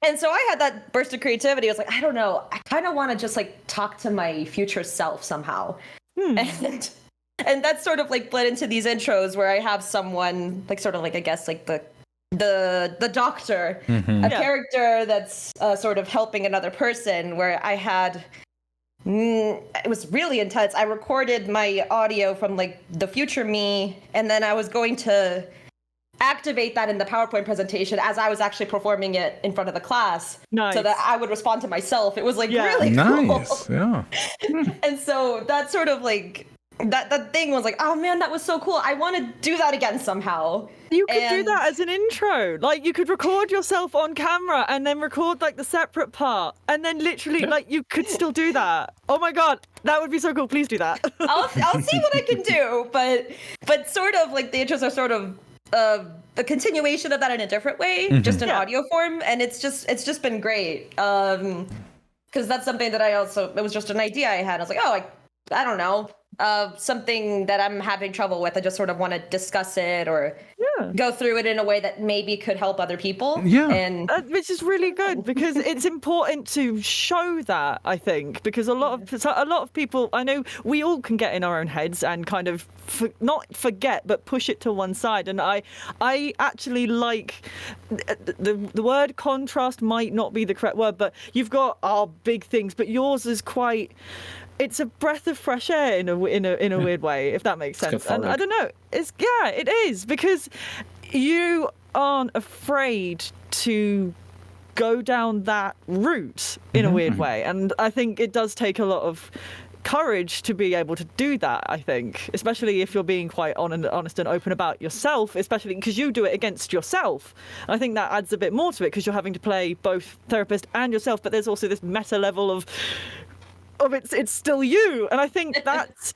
And so I had that burst of creativity. I was like, I don't know. I kind of want to just like talk to my future self somehow. And that's sort of like bled into these intros where I have someone like sort of like, I guess like the doctor, a character that's sort of helping another person, where I had it was really intense. I recorded my audio from like the future me, and then I was going to activate that in the PowerPoint presentation as I was actually performing it in front of the class, so that I would respond to myself. It was like really cool. Nice. Yeah. And so that sort of like that thing was like, oh man, that was so cool. I want to do that again somehow. You could do that as an intro. Like, you could record yourself on camera and then record like the separate part, and then literally like you could still do that. Oh my god, that would be so cool. Please do that. I'll see what I can do, but sort of like the intros are sort of a continuation of that in a different way, just in audio form, and it's just been great. Because that's something that it was just an idea I had. I was like, oh, I don't know. Something that I'm having trouble with. I just sort of want to discuss it or go through it in a way that maybe could help other people. Yeah. And which is really good because it's important to show that, I think, because a lot of people, I know we all can get in our own heads and kind of not forget, but push it to one side. And I actually like the word contrast might not be the correct word, but you've got our big things, but yours is quite. It's a breath of fresh air in a weird way, if that makes sense. And I don't know. It is because you aren't afraid to go down that route in a weird way, and I think it does take a lot of courage to be able to do that. I think, especially if you're being quite honest and open about yourself, especially because you do it against yourself. I think that adds a bit more to it because you're having to play both therapist and yourself, but there's also this meta level of it's still you, and I think that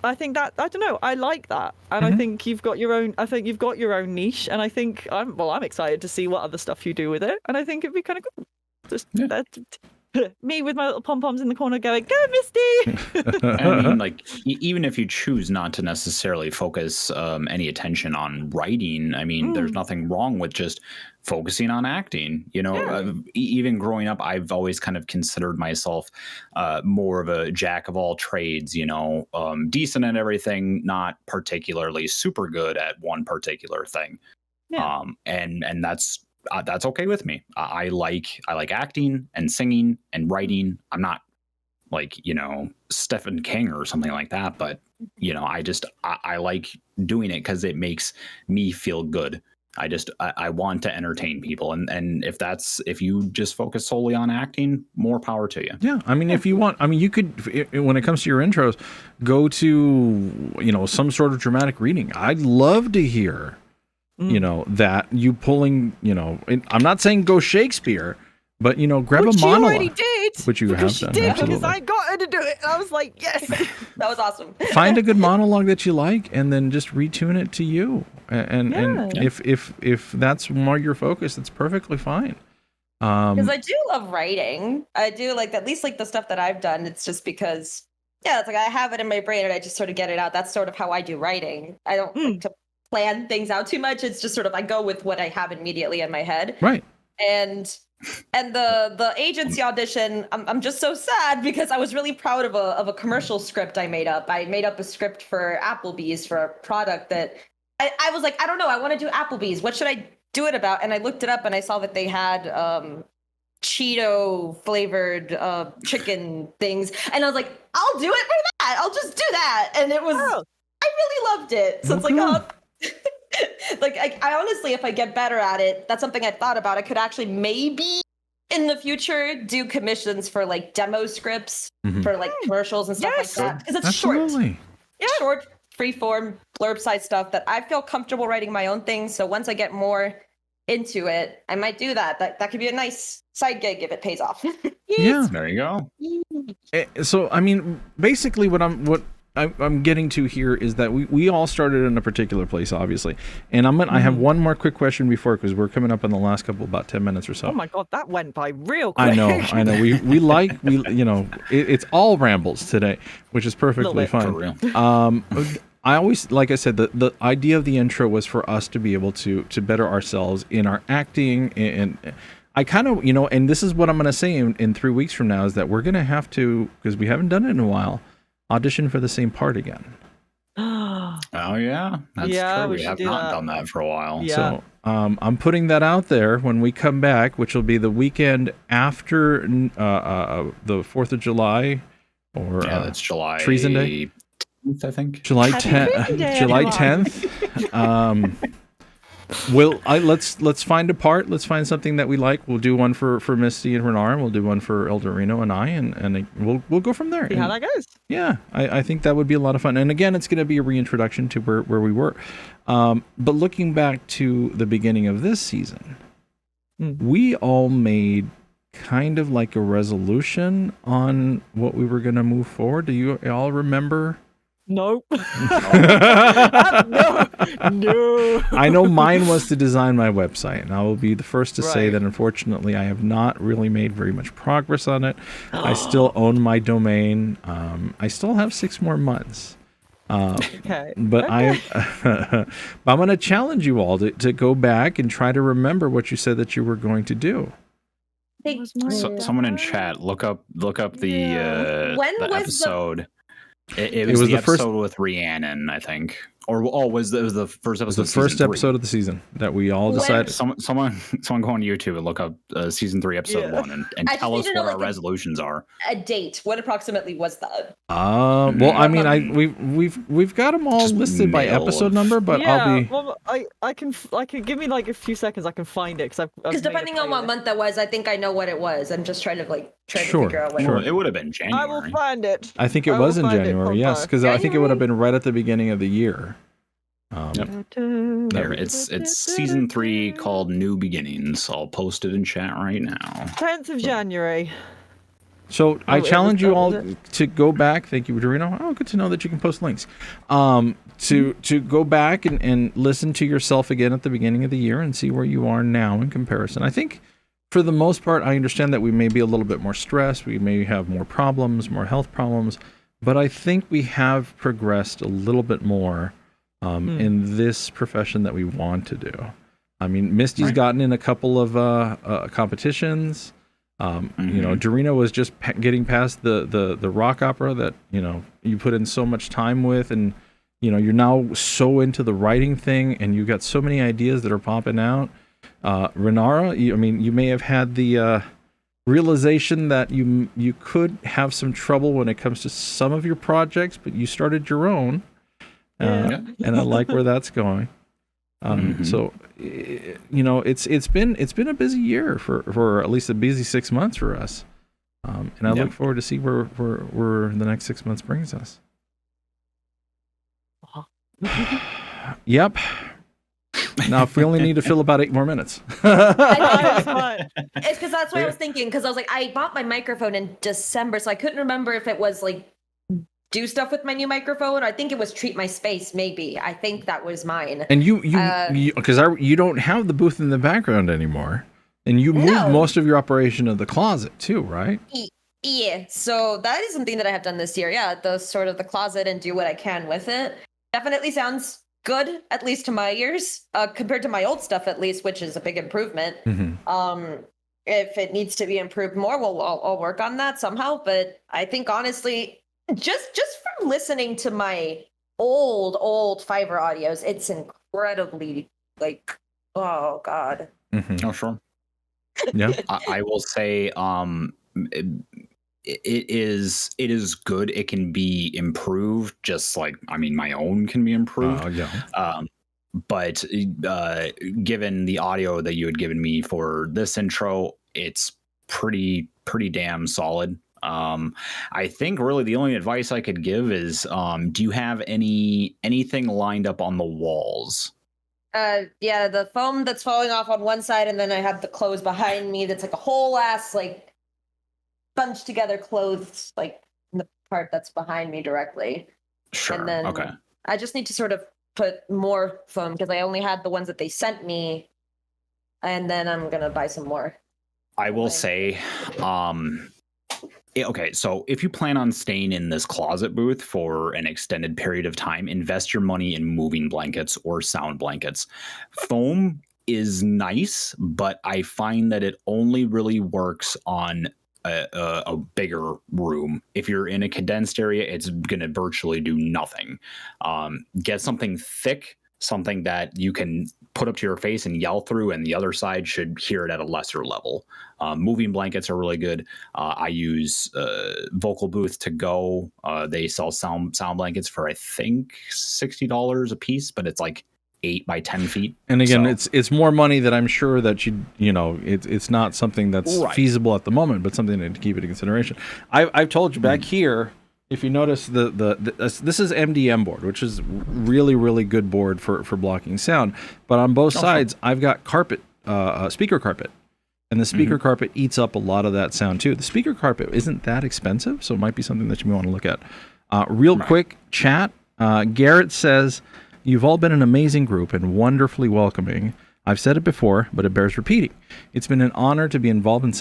I don't know, I like that, and I think you've got your own niche, and I think I'm excited to see what other stuff you do with it, and I think it'd be kind of cool. Just me with my little pom-poms in the corner going, go Misty! I mean, like, even if you choose not to necessarily focus any attention on writing, I mean, there's nothing wrong with just focusing on acting. You know, even growing up, I've always kind of considered myself more of a jack of all trades, you know, decent at everything, not particularly super good at one particular thing. Yeah. And that's okay with me. I like acting and singing and writing. I'm not like, you know, Stephen King or something like that, but you know, I like doing it because it makes me feel good. I want to entertain people, and if you just focus solely on acting, more power to you. Yeah, I mean, if you want, I mean, you could, when it comes to your intros, go to, you know, some sort of dramatic reading. I'd love to hear. You know, that you pulling, you know, I'm not saying go Shakespeare, but, you know, grab a monologue. Which you already did. Which you have done, absolutely. Because I got her to do it. And I was like, yes. That was awesome. Find a good monologue that you like and then just retune it to you. And if that's more your focus, it's perfectly fine. Because I do love writing. I do like, at least like the stuff that I've done. It's just because, it's like I have it in my brain and I just sort of get it out. That's sort of how I do writing. I don't like to plan things out too much. It's just sort of I go with what I have immediately in my head. Right. And the agency audition, I'm just so sad because I was really proud of a commercial script I made up. I made up a script for Applebee's for a product that I was like, I don't know, I want to do Applebee's. What should I do it about? And I looked it up and I saw that they had Cheeto flavored chicken things. And I was like, I'll do it for that. I'll just do that. And it was, I really loved it. So it's like, like I honestly, if I get better at it, that's something I thought about. I could actually maybe in the future do commissions for like demo scripts for like commercials and stuff like that, because it's short, free form blurb side stuff that I feel comfortable writing my own thing. So once I get more into it, I might do that. That could be a nice side gig if it pays off. Yeah, there you go. So I mean, basically what I'm getting to here is that we all started in a particular place, obviously, and I have one more quick question before, because we're coming up on the last couple, about 10 minutes or so. Oh my god, that went by real quick. I know. We you know, it's all rambles today, which is perfectly fine. For real. I always, like I said, the idea of the intro was for us to be able to better ourselves in our acting, and I kind of, you know, and this is what I'm going to say in 3 weeks from now, is that we're going to have to, because we haven't done it in a while, audition for the same part again. Oh yeah, that's true. We have not done that for a while. Yeah. So I'm putting that out there when we come back, which will be the weekend after the 4th of July, or that's July Treason Day. I think July 10th. July 10th. Let's find a part. Let's find something that we like. We'll do one for Misty and Renara. We'll do one for Eldurrino and I, and we'll go from there. See how that goes. Yeah, I think that would be a lot of fun. And again, it's going to be a reintroduction to where we were. But looking back to the beginning of this season, we all made kind of like a resolution on what we were going to move forward. Do you all remember? Nope. No. I know mine was to design my website, and I will be the first to say that unfortunately I have not really made very much progress on it. I still own my domain. I still have 6 more months. Okay. But I'm going to challenge you all to go back and try to remember what you said that you were going to do. Someone in chat, look up the episode. It was the episode with Rhiannon, I think. Or it was the first episode. It was the first episode of the season that we all decided. Someone go on YouTube and look up season 3, episode 1, and tell us what our resolutions are. A date. What approximately was that? Well, I mean, we've got them all just listed by episode number, but I'll be. Well, I can give me like a few seconds. I can find it because depending on what month that was, I think I know what it was. I'm just trying to figure out what. Sure, it would have been January. I will find it. I think it was in January. Yes, because I think it would have been right at the beginning of the year. There, it's season 3 called New Beginnings. I'll post it in chat right now. 10th of January. So I challenge you all to go back. Thank you, Eldurrino. Oh, good to know that you can post links. To go back and listen to yourself again at the beginning of the year and see where you are now in comparison. I think for the most part, I understand that we may be a little bit more stressed. We may have more problems, more health problems, but I think we have progressed a little bit more in this profession that we want to do. I mean, Misty's gotten in a couple of competitions. You know, Eldurrino was just getting past the rock opera that, you know, you put in so much time with, and, you know, you're now so into the writing thing, and you got so many ideas that are popping out. Renara, I mean, you may have had the realization that you could have some trouble when it comes to some of your projects, but you started your own. And I like where that's going. So, you know, it's been a busy year for at least a busy 6 months for us. And I look forward to see where the next 6 months brings us. Yep. Now, if we only need to fill about 8 more minutes. It's because that's what I was thinking. Because I was like, I bought my microphone in December, so I couldn't remember if it was like do stuff with my new microphone. I think it was treat my space. Maybe I think that was mine. And you don't have the booth in the background anymore, and you moved most of your operation to the closet too, right? Yeah. So that is something that I have done this year. Yeah, the closet and do what I can with it. Definitely sounds good, at least to my ears, compared to my old stuff, at least, which is a big improvement. If it needs to be improved more, I'll work on that somehow. But I think honestly, just from listening to my old Fiverr audios, it's incredibly like, oh god. Oh sure. Yeah. I will say it is good. It can be improved, just like, I mean, my own can be improved. But given the audio that you had given me for this intro, it's pretty damn solid. I think really the only advice I could give is, do you have anything lined up on the walls? Yeah, the foam that's falling off on one side, and then I have the clothes behind me that's like a whole ass like bunched together clothes, like in the part that's behind me directly. Sure. And then okay. I just need to sort of put more foam because I only had the ones that they sent me, and then I'm gonna buy some more. I will say, okay, so if you plan on staying in this closet booth for an extended period of time, invest your money in moving blankets or sound blankets. Foam is nice, but I find that it only really works on a bigger room. If you're in a condensed area, it's going to virtually do nothing. Get something thick, something that you can put up to your face and yell through, and the other side should hear it at a lesser level. Moving blankets are really good. I use Vocal Booth to go. They sell sound blankets for I think $60 a piece, but it's like 8 by 10 feet. And again, it's more money that I'm sure that it's not something that's feasible at the moment, but something to keep into consideration. I've told you back here, if you notice this is MDM board, which is really, really good board for blocking sound. But on both sides, I've got carpet, speaker carpet. And the speaker carpet eats up a lot of that sound too. The speaker carpet isn't that expensive, so it might be something that you may want to look at. Real quick chat. Garrett says, "You've all been an amazing group and wonderfully welcoming. I've said it before, but it bears repeating. It's been an honor to be involved in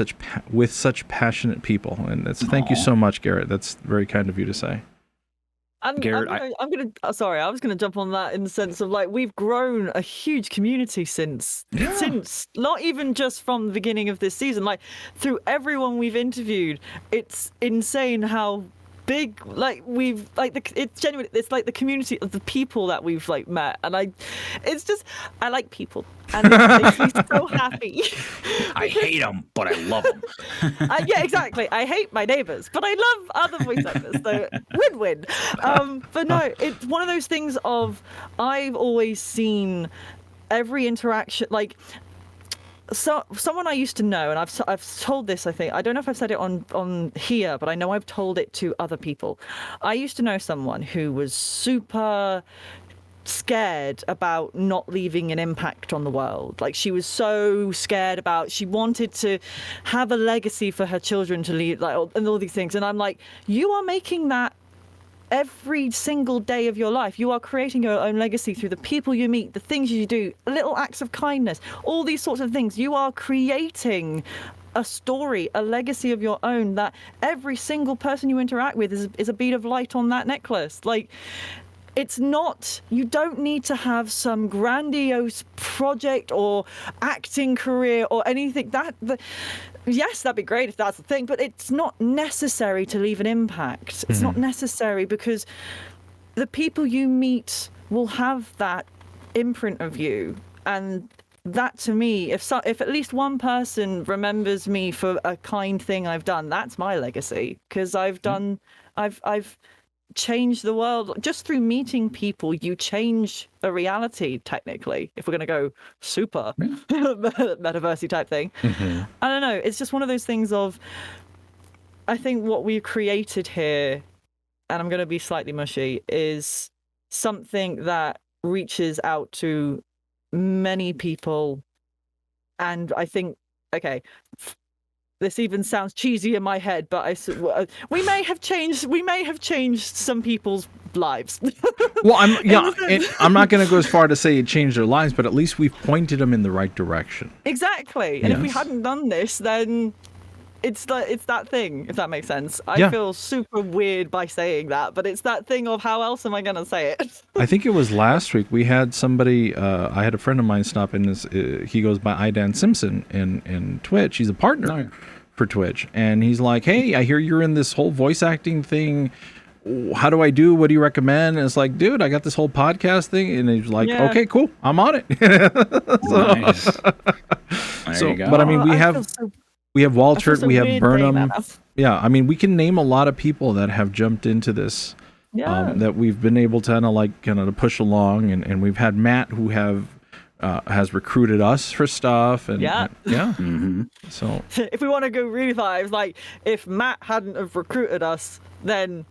with such passionate people." And thank you so much, Garrett. That's very kind of you to say. Garrett, sorry, I was gonna jump on that in the sense of like we've grown a huge community since not even just from the beginning of this season, like through everyone we've interviewed. It's insane how big it's genuine. It's like the community of the people that we've like met, and I like people, and it makes me so happy. I hate them, but I love them. Yeah, exactly. I hate my neighbors, but I love other voice actors. So win-win. But no, it's one of those things of I've always seen every interaction like. So someone I used to know, and I've told this, I think, I don't know if I've said it on here, but I know I've told it to other people. I used to know someone who was super scared about not leaving an impact on the world. Like she was so scared she wanted to have a legacy for her children to leave, like, and all these things. And I'm like, you are making that every single day of your life. You are creating your own legacy through the people you meet, the things you do, little acts of kindness, all these sorts of things. You are creating a story, a legacy of your own that every single person you interact with is a bead of light on that necklace. Like, it's not, you don't need to have some grandiose project or acting career or anything. Yes, that'd be great if that's the thing, but it's not necessary to leave an impact. It's not necessary because the people you meet will have that imprint of you. And that to me, if at least one person remembers me for a kind thing I've done, that's my legacy. Because I've changed the world just through meeting people. You change a reality, technically, if we're going to go super metaversey type thing. I don't know, it's just one of those things of, I think what we've created here, and I'm going to be slightly mushy, is something that reaches out to many people. And I think, okay, this even sounds cheesy in my head, but we may have changed some people's lives. Well, I'm not going to go as far to say it changed their lives, but at least we've pointed them in the right direction. Exactly. And if we hadn't done this, then it's that thing, if that makes sense. I feel super weird by saying that, but it's that thing of how else am I going to say it? I think it was last week we had somebody, I had a friend of mine stop in, he goes by Idan Simpson in Twitch. He's a partner for Twitch. And he's like, "Hey, I hear you're in this whole voice acting thing. How do I do? What do you recommend?" And it's like, "Dude, I got this whole podcast thing." And he's like, "Okay, cool. I'm on it." Nice. There you go. But I mean, we have Walter, we have Burnham. Yeah, I mean, we can name a lot of people that have jumped into this, that we've been able to kind of push along, and we've had Matt who has recruited us for stuff, and So if we want to go really far, it's like if Matt hadn't have recruited us, then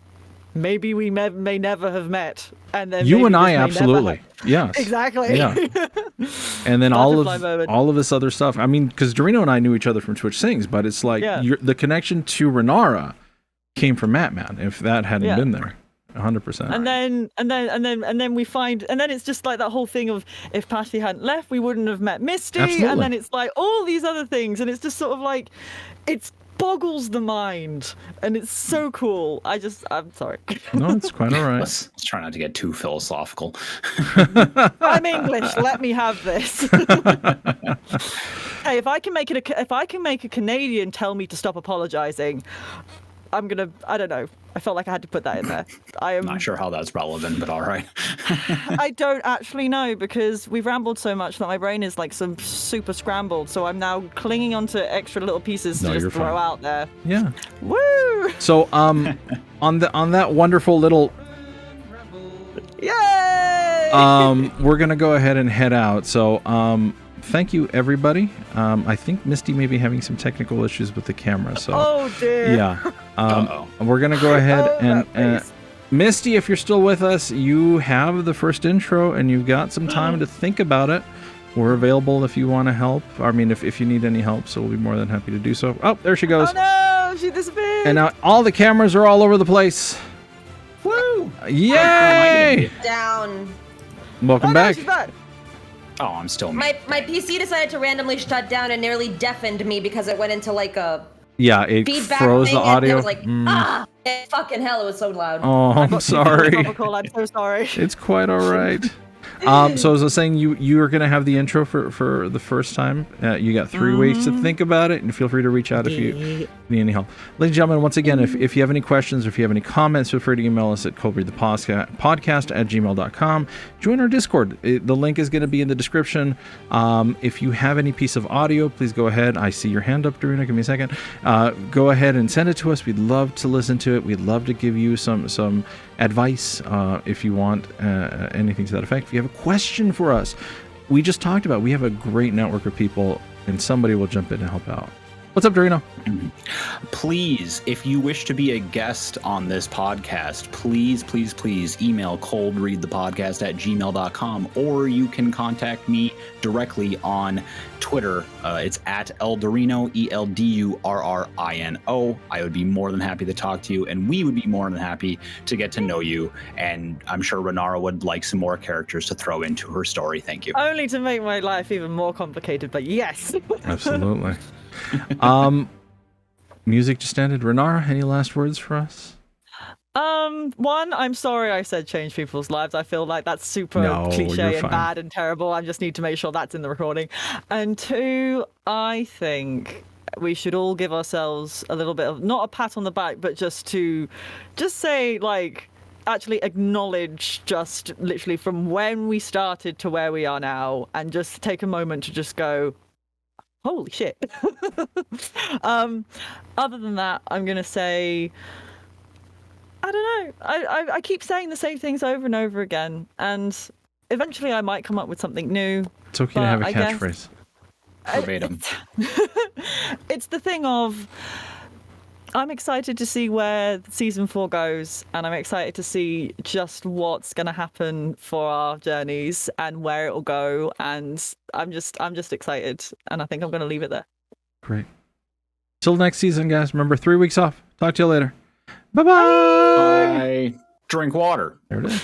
maybe we may never have met, and then you and I absolutely, yes, exactly, yeah. And then all of this other stuff. I mean, because Eldurrino and I knew each other from Twitch Sings, but it's like the connection to Renara came from Matt, man. If that hadn't been there, 100%. And then we find, and then it's just like that whole thing of if Patty hadn't left, we wouldn't have met Misty. Absolutely. And then it's like all these other things, and it's just sort of like it's boggles the mind, and it's so cool. I'm sorry. No, it's quite all right. Let's try not to get too philosophical. I'm English. Let me have this. Hey, if I can make a Canadian tell me to stop apologizing, I don't know. I felt like I had to put that in there. I'm not sure how that's relevant, but all right. I don't actually know, because we've rambled so much that my brain is like some super scrambled. So I'm now clinging onto extra little pieces to just throw out there. Yeah. Woo! So on that wonderful little yay! We're gonna go ahead and head out. So thank you, everybody. I think Misty may be having some technical issues with the camera. So Oh dear. yeah. We're gonna go ahead and Misty, if you're still with us, you have the first intro and you've got some time to think about it. We're available if you want to help. I mean, if you need any help, so we'll be more than happy to do so. Oh, there she goes. Oh no, she disappeared. And now all the cameras are all over the place. Woo! Yay! Down. Welcome back. She's back. Oh, I'm still My PC decided to randomly shut down and nearly deafened me because it went into like a Yeah, it feedback froze thing, the and audio. I was like, fucking hell, it was so loud. Oh, I'm sorry. I'm so sorry. It's quite all right. So as I was saying, you are going to have the intro for the first time. You got 3 weeks to think about it, and feel free to reach out if you need any help. Ladies and gentlemen, once again, if you have any questions or if you have any comments, feel free to email us at coldreadthepodcast@gmail.com. Join our Discord. The link is going to be in the description. If you have any piece of audio, please go ahead. I see your hand up, Dorina. Give me a second. Go ahead and send it to us. We'd love to listen to it. We'd love to give you some advice if you want anything to that effect. If you have a question for us, we just talked about, we have a great network of people, and somebody will jump in and help out. What's up, Dorino? Please, if you wish to be a guest on this podcast, please email coldreadthepodcast@gmail.com, or you can contact me directly on Twitter. It's at Eldurrino, ELDURRINO. I would be more than happy to talk to you, and we would be more than happy to get to know you. And I'm sure Renara would like some more characters to throw into her story. Thank you. Only to make my life even more complicated, but yes. Absolutely. Music just ended. Renara, any last words for us? One, I'm sorry I said change people's lives. I feel like that's super cliche and bad and terrible. I just need to make sure that's in the recording. And two, I think we should all give ourselves a little bit of, not a pat on the back, but just say, like, actually acknowledge just literally from when we started to where we are now, and just take a moment to just go, holy shit. Other than that, I'm gonna say, I don't know. I keep saying the same things over and over again, and eventually I might come up with something new. It's okay to have a catchphrase. Verbatim. It's the thing of, I'm excited to see where season 4 goes, and I'm excited to see just what's going to happen for our journeys and where it will go, and I'm just excited, and I think I'm going to leave it there. Great. Till next season, guys. Remember, 3 weeks off. Talk to you later. Bye-bye. Bye. Drink water. There it is.